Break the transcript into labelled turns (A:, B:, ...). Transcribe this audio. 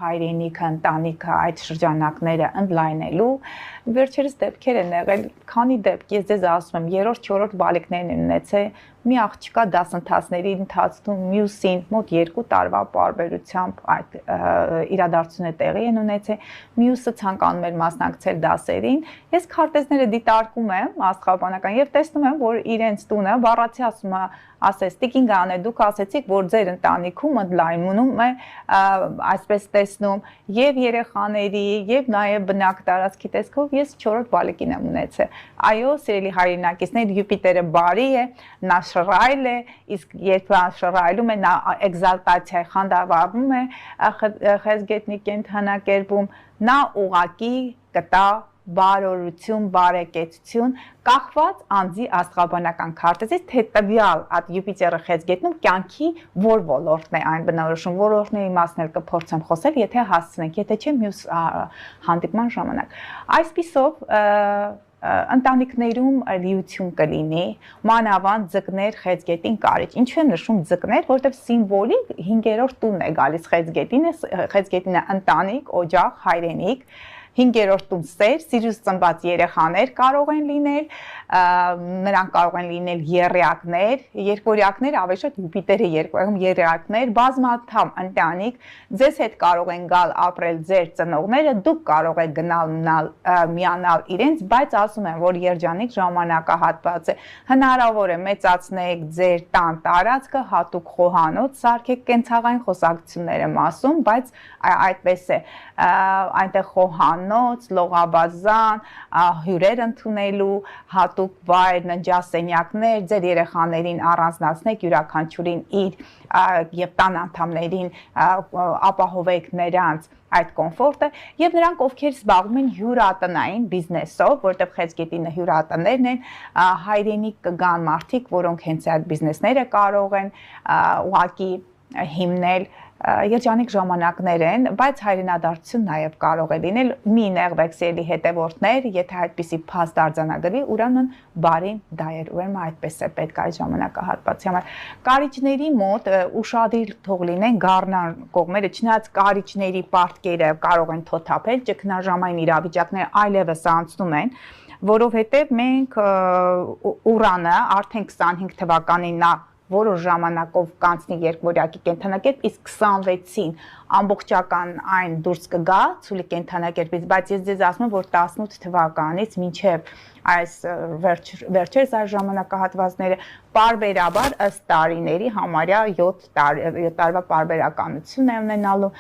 A: հայրենիքը, ընտանիքը այդ շրջանակները ընդլայնելու վերջերս դեպքեր են եղել, քանի դեպք ես ձեզ ասում եմ, 3-րդ, 4-րդ բալիկներն են ունեցել, մի աղջկա դասընթացների ընթացքում մյուսին մոտ 2 տարվա պարբերությամբ այդ իրադարձությունը տեղի են ունեցել, մյուսը ցանկանում էր մասնակցել դասերին, ես քարտեզները դիտարկում եմ աստղաբանական եւ տեսնում եմ, որ իրենց տունը բառացի ասում է ասես տիկին գանե դուք ասեցիք որ ձեր ընտանիքում ընդլայնում է այսպես տեսնում եւ երեխաների եւ նաեւ բնակ տարածքի տեսքով ես 4-րդ բալիկին եմ ունեցել այո սիրելի հայրենակիցներ Յուպիտերը բարի է նա շռայլ է իսկ երբ շռայլում է նա էքզալտացիա խանդավառվում է խեցգետնի կենթանակերպում նա ուղակի կտա բարօրություն, բարեկեցություն, կախված անձի աստղաբանական քարտեզից, թե տվյալ այդ Յուպիտերը խեցգետնում կյանքի որ ոլորտն է այն բնորոշում, ոլորտների մասն էլ կփորձեմ խոսել, եթե հասցնենք, եթե չէ մյուս հանդիպման ժամանակ։ Այսպիսով ընտանիքներում լիություն կլինի, մանավանդ ձկներ խեցգետին կարիճ։ Ինչու եմ նշում ձկներ, որովհետև սիմվոլիկ 5-րդ տունն է գալիս խեցգետինը ընտանիք, օջախ, հայրենիք 5-րդ տուն սեր, սիրուց ծնված երեխաներ կարող են լինել, նրանք կարող են լինել եռյակներ, երկվորյակներ, ավելի շատ Յուպիտերը երկվորյակում եռյակներ, բազմաթիվ ընտանիք, ձեզ հետ կարող են գալ ապրել ձեր ծնողները, դուք կարող եք գնալ միանալ իրենց, բայց ասում են, որ երջանիկ ժամանակահատված է, հնարավոր է մեծացնեք ձեր տան տարածքը, հատուկ խոհանոց սարքեք կենցաղային խոսակցություններ եմ ասում, բայց այդպես է, այնտեղ խոհանոց, լողաբազան, հյուրեր ընդունելու, հատուկ վայր, ննջասենյակներ, ձեր երեխաներին առանձնացնեք յուրաքանչյուրին իր եւ տան անդամներին ապահովեք նրանց այդ կոմֆորտը եւ նրանք ովքեր զբաղվում են հյուրատնային բիզնեսով, որտեղ խեցգետինը հյուրատններն են, հայրենիք կգան մարդիկ, որոնք հենց այդ բիզնեսները կարող են ուղղակի հիմնել երջանիկ ժամանակներ են, բայց հայրենադարձություն նաև կարող է լինել, մի նեղվեք սիրելի հետևորդներ, եթե այդպիսի փաստ արձանագրի, ուրեմն բարին դա էր, ուրեմն այդպես է պետք այդ ժամանակահատվածի համար։ Կարիճների մոտ ուշադիր թող լինեն գառնան կողմերը, չնայած կարիճների պարտքերը կարող են թոթափել, ճգնաժամային իրավիճակները այլևս անցնում են, որովհետև մենք Ուրանը արդեն 25 թվականին նա որոշ ժամանակով կանցնի երկվորյակի կենթանակերպ, իսկ 26-ին ամբողջական այն դուրս կգա ցուլի կենթանակերպից, բայց ես ձեզ ասում եմ, որ 18 թվականից մինչև այս վերջերս այս ժամանակահատվածները պարբերաբար ըստ տարիների համարյա 7 տարվա պարբերականություն է ունենալու